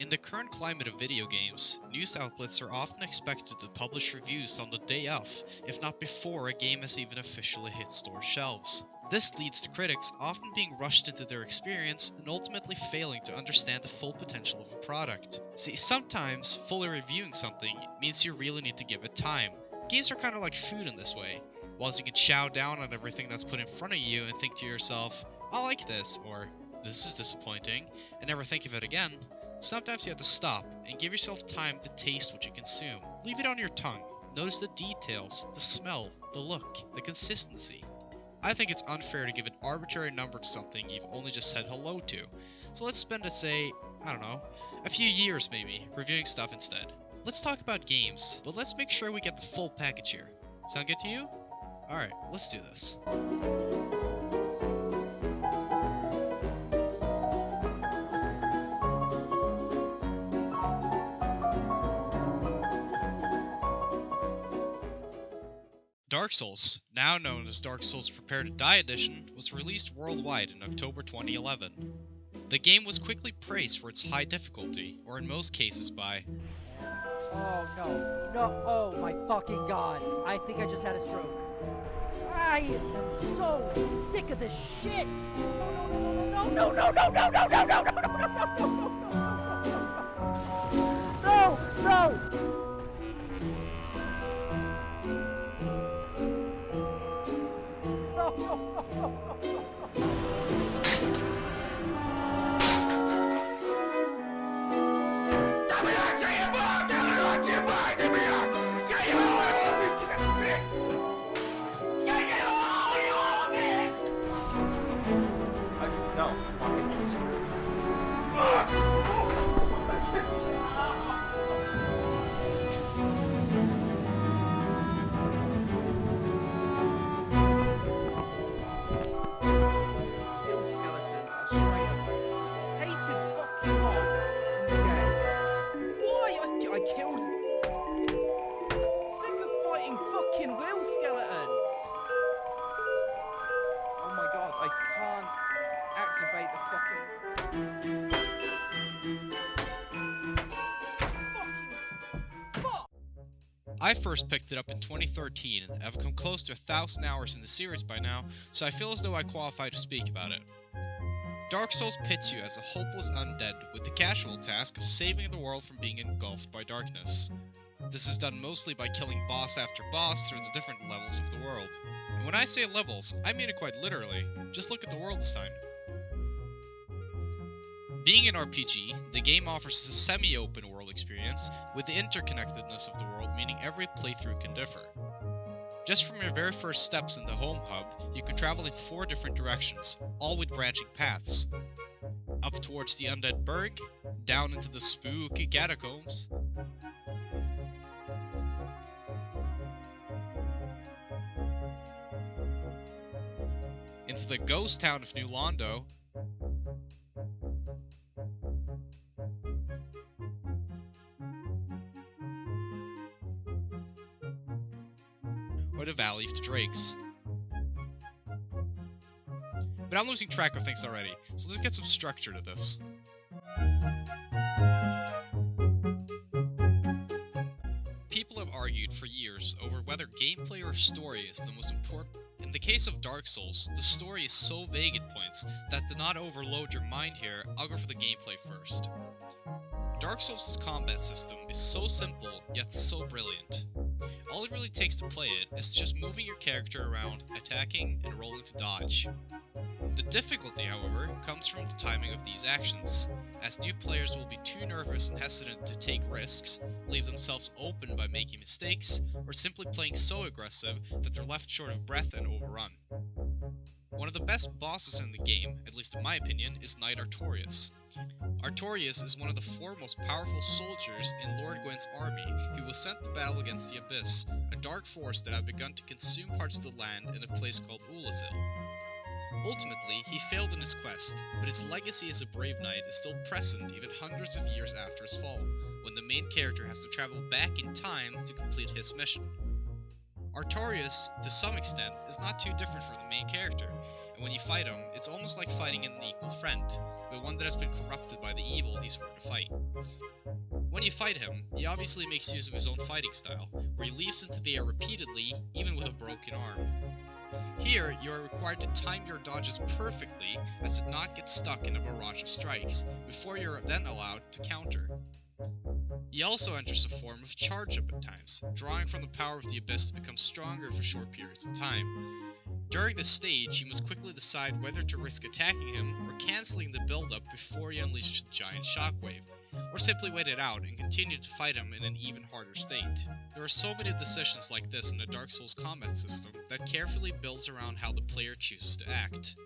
In the current climate of video games, news outlets are often expected to publish reviews on the day of, if not before a game has even officially hit store shelves. This leads to critics often being rushed into their experience and ultimately failing to understand the full potential of a product. See, sometimes fully reviewing something means you really need to give it time. Games are kind of like food in this way. Whilst you can chow down on everything that's put in front of you and think to yourself, I like this, or this is disappointing, and never think of it again, sometimes you have to stop and give yourself time to taste what you consume. Leave it on your tongue. Notice the details, the smell, the look, the consistency. I think it's unfair to give an arbitrary number to something you've only just said hello to. So let's spend, let's say, I don't know, a few years maybe, reviewing stuff instead. Let's talk about games, but let's make sure we get the full package here. Sound good to you? Alright, let's do this. Dark Souls, now known as Dark Souls Prepare to Die Edition, was released worldwide in October 2011. The game was quickly praised for its high difficulty, or in most cases by... Oh no, oh my fucking god, I think I just had a stroke. I am so sick of this shit! No, no, no, no, no, no, no, no, no, no, no, no, no, no, no! I first picked it up in 2013 and have come close to 1,000 hours in the series by now, so I feel as though I qualify to speak about it. Dark Souls pits you as a hopeless undead with the casual task of saving the world from being engulfed by darkness. This is done mostly by killing boss after boss through the different levels of the world. And when I say levels, I mean it quite literally. Just look at the world design. Being an RPG, the game offers a semi-open world experience with the interconnectedness of the world meaning every playthrough can differ. Just from your very first steps in the home hub, you can travel in 4 different directions, all with branching paths. Up towards the Undead Burg, down into the spooky catacombs, into the ghost town of New Londo, or the Valley of the Drakes. But I'm losing track of things already, so let's get some structure to this. People have argued for years over whether gameplay or story is the most important. In the case of Dark Souls, the story is so vague at points that to not overload your mind here, I'll go for the gameplay first. Dark Souls' combat system is so simple, yet so brilliant. All it really takes to play it is just moving your character around, attacking, and rolling to dodge. The difficulty, however, comes from the timing of these actions, as new players will be too nervous and hesitant to take risks, leave themselves open by making mistakes, or simply playing so aggressive that they're left short of breath and overrun. One of the best bosses in the game, at least in my opinion, is Knight Artorias. Artorias is one of the 4 most powerful soldiers in Lord Gwyn's army who was sent to battle against the Abyss, a dark force that had begun to consume parts of the land in a place called Ulazil. Ultimately, he failed in his quest, but his legacy as a brave knight is still present even hundreds of years after his fall, when the main character has to travel back in time to complete his mission. Artorias, to some extent, is not too different from the main character, and when you fight him, it's almost like fighting an equal friend, but one that has been corrupted by the evil he's sworn to fight. When you fight him, he obviously makes use of his own fighting style, where he leaps into the air repeatedly, even with a broken arm. Here, you are required to time your dodges perfectly as to not get stuck in a barrage of strikes, before you are then allowed to counter. He also enters a form of charge-up at times, drawing from the power of the Abyss to become stronger for short periods of time. During this stage, you must quickly decide whether to risk attacking him or cancelling the build-up before he unleashes a giant shockwave, or simply wait it out and continue to fight him in an even harder state. There are so many decisions like this in the Dark Souls combat system that carefully builds around how the player chooses to act.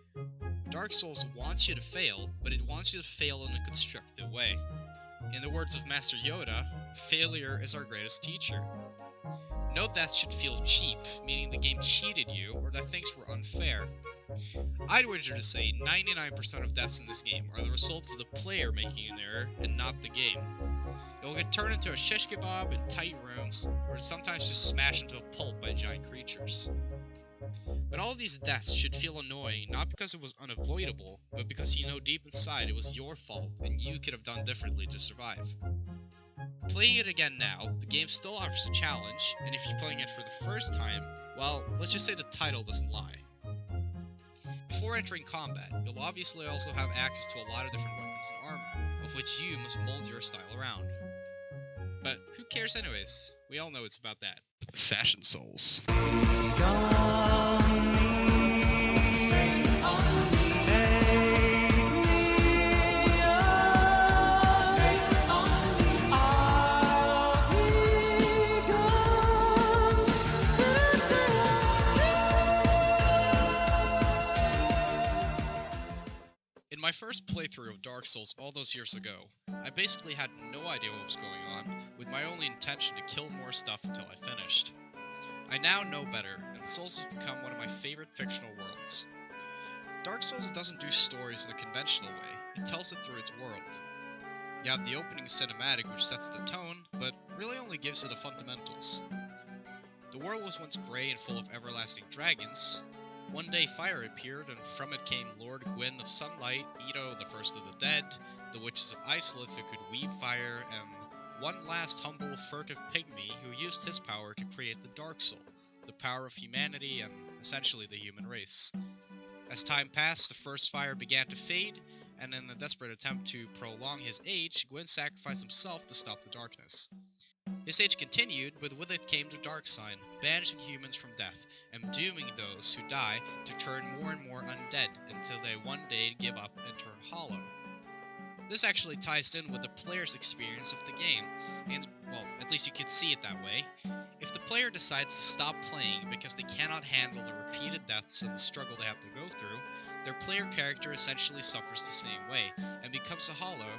Dark Souls wants you to fail, but it wants you to fail in a constructive way. In the words of Master Yoda, failure is our greatest teacher. No death should feel cheap, meaning the game cheated you or that things were unfair. I'd wager to say 99% of deaths in this game are the result of the player making an error and not the game. You'll get turned into a shish kebab in tight rooms, or sometimes just smashed into a pulp by giant creatures. But all of these deaths should feel annoying not because it was unavoidable, but because you know deep inside it was your fault and you could have done differently to survive. Playing it again now, the game still offers a challenge, and if you're playing it for the first time, well, let's just say the title doesn't lie. Before entering combat, you'll obviously also have access to a lot of different weapons and armor, of which you must mold your style around. But who cares anyways? We all know it's about that. Fashion Souls. In my first playthrough of Dark Souls all those years ago, I basically had no idea what was going on, with my only intention to kill more stuff until I finished. I now know better, and Souls has become one of my favorite fictional worlds. Dark Souls doesn't do stories in a conventional way, it tells it through its world. You have the opening cinematic which sets the tone, but really only gives it the fundamentals. The world was once grey and full of everlasting dragons. One day fire appeared, and from it came Lord Gwyn of Sunlight, Ito, the first of the dead, the witches of Islith who could weave fire, and one last humble, furtive pygmy who used his power to create the Dark Soul, the power of humanity and essentially the human race. As time passed, the first fire began to fade, and in a desperate attempt to prolong his age, Gwyn sacrificed himself to stop the darkness. His age continued, but with it came the Darksign, banishing humans from death, and dooming those who die to turn more and more undead until they one day give up and turn hollow. This actually ties in with the player's experience of the game, and, well, at least you could see it that way. If the player decides to stop playing because they cannot handle the repeated deaths and the struggle they have to go through, their player character essentially suffers the same way, and becomes a hollow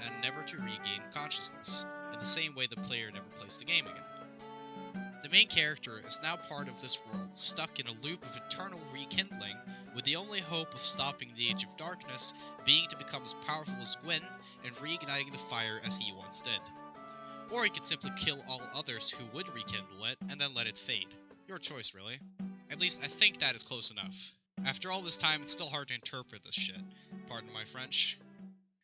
and never to regain consciousness, in the same way the player never plays the game again. The main character is now part of this world, stuck in a loop of eternal rekindling, with the only hope of stopping the Age of Darkness being to become as powerful as Gwyn and reigniting the fire as he once did. Or he could simply kill all others who would rekindle it, and then let it fade. Your choice, really. At least I think that is close enough. After all this time, it's still hard to interpret this shit. Pardon my French.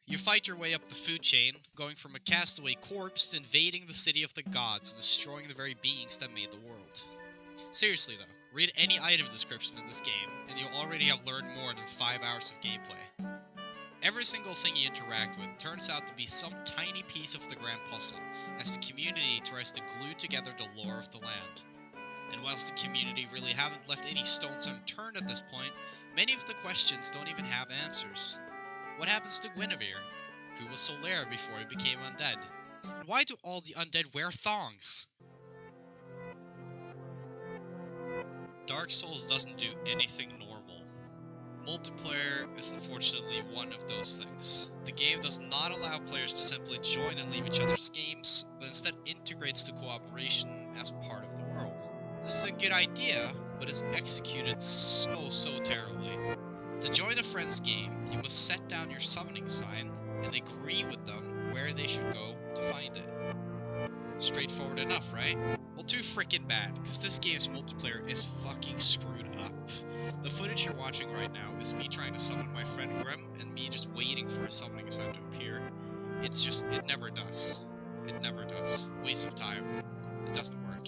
You fight your way up the food chain, going from a castaway corpse to invading the city of the gods and destroying the very beings that made the world. Seriously though, read any item description in this game, and you'll already have learned more than 5 hours of gameplay. Every single thing you interact with turns out to be some tiny piece of the grand puzzle, as the community tries to glue together the lore of the land. And whilst the community really haven't left any stones unturned at this point, many of the questions don't even have answers. What happens to Guinevere? Who was Solaire before he became undead? And why do all the undead wear thongs? Dark Souls doesn't do anything normal. Multiplayer is unfortunately one of those things. The game does not allow players to simply join and leave each other's games, but instead integrates the cooperation as part of the world. This is a good idea, but it's executed so terribly. To join a friend's game, you must set down your summoning sign and agree with them where they should go to find it. Straightforward enough, right? Well, too freaking bad, because this game's multiplayer is fucking screwed up. The footage you're watching right now is me trying to summon my friend Grim, and me just waiting for a summoning sign to appear. It's just, it never does. It never does. Waste of time. It doesn't work.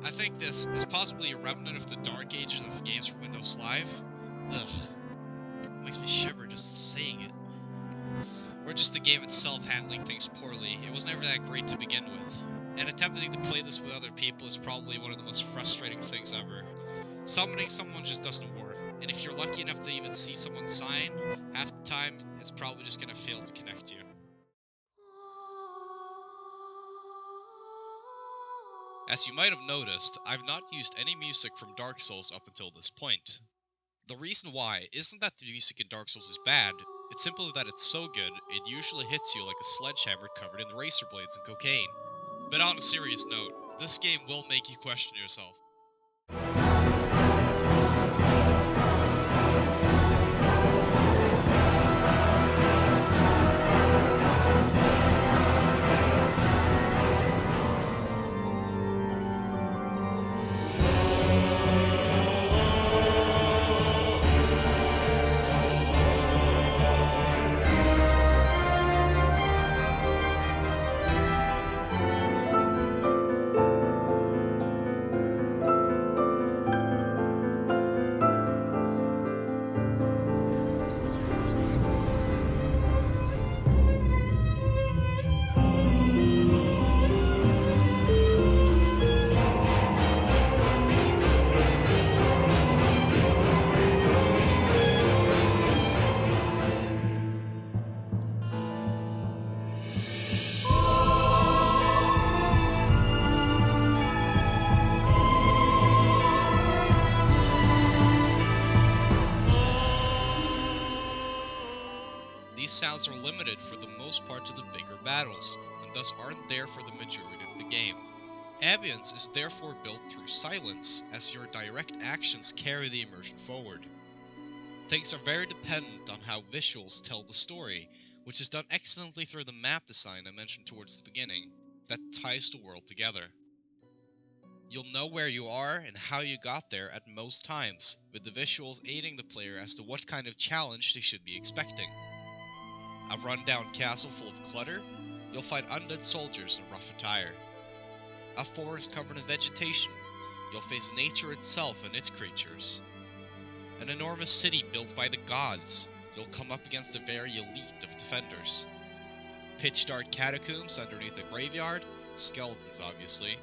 I think this is possibly a remnant of the dark ages of games for Windows Live. Ugh. It makes me shiver just saying it. Or just the game itself handling things poorly. It was never that great to begin with. And attempting to play this with other people is probably one of the most frustrating things ever. Summoning someone just doesn't work. And if you're lucky enough to even see someone sign, half the time, it's probably just gonna fail to connect you. As you might have noticed, I've not used any music from Dark Souls up until this point. The reason why isn't that the music in Dark Souls is bad, it's simply that it's so good, it usually hits you like a sledgehammer covered in razor blades and cocaine. But on a serious note, this game will make you question yourself. These sounds are limited for the most part to the bigger battles, and thus aren't there for the majority of the game. Ambience is therefore built through silence, as your direct actions carry the immersion forward. Things are very dependent on how visuals tell the story, which is done excellently through the map design I mentioned towards the beginning, that ties the world together. You'll know where you are and how you got there at most times, with the visuals aiding the player as to what kind of challenge they should be expecting. A rundown castle full of clutter, you'll find undead soldiers in rough attire. A forest covered in vegetation, you'll face nature itself and its creatures. An enormous city built by the gods, you'll come up against a very elite of defenders. Pitch dark catacombs underneath a graveyard, skeletons obviously.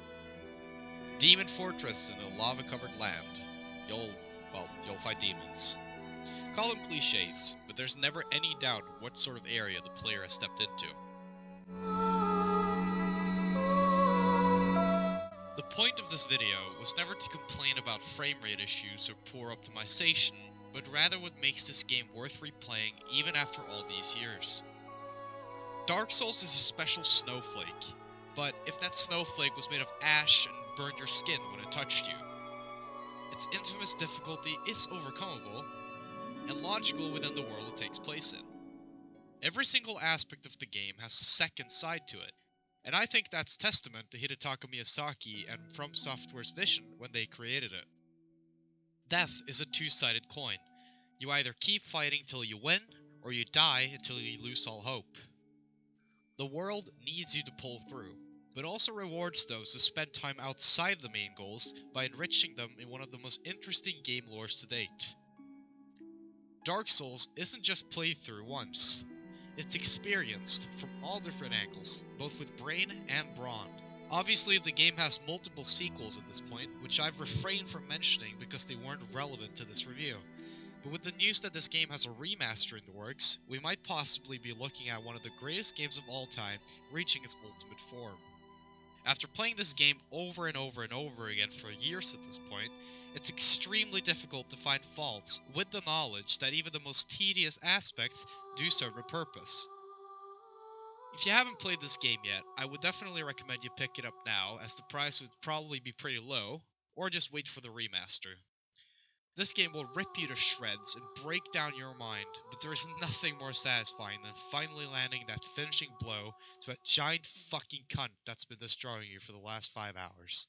Demon fortress in a lava covered land, you'll fight demons. Call them cliches, but there's never any doubt what sort of area the player has stepped into. The point of this video was never to complain about frame rate issues or poor optimization, but rather what makes this game worth replaying even after all these years. Dark Souls is a special snowflake, but if that snowflake was made of ash and burned your skin when it touched you, its infamous difficulty is overcomable, and logical within the world it takes place in. Every single aspect of the game has a second side to it, and I think that's testament to Hidetaka Miyazaki and FromSoftware's vision when they created it. Death is a two-sided coin. You either keep fighting till you win, or you die until you lose all hope. The world needs you to pull through, but also rewards those who spend time outside the main goals by enriching them in one of the most interesting game lores to date. Dark Souls isn't just played through once, it's experienced from all different angles, both with brain and brawn. Obviously the game has multiple sequels at this point, which I've refrained from mentioning because they weren't relevant to this review. But with the news that this game has a remaster in the works, we might possibly be looking at one of the greatest games of all time reaching its ultimate form. After playing this game over and over and over again for years at this point, it's extremely difficult to find faults with the knowledge that even the most tedious aspects do serve a purpose. If you haven't played this game yet, I would definitely recommend you pick it up now, as the price would probably be pretty low, or just wait for the remaster. This game will rip you to shreds and break down your mind, but there is nothing more satisfying than finally landing that finishing blow to that giant fucking cunt that's been destroying you for the last 5 hours.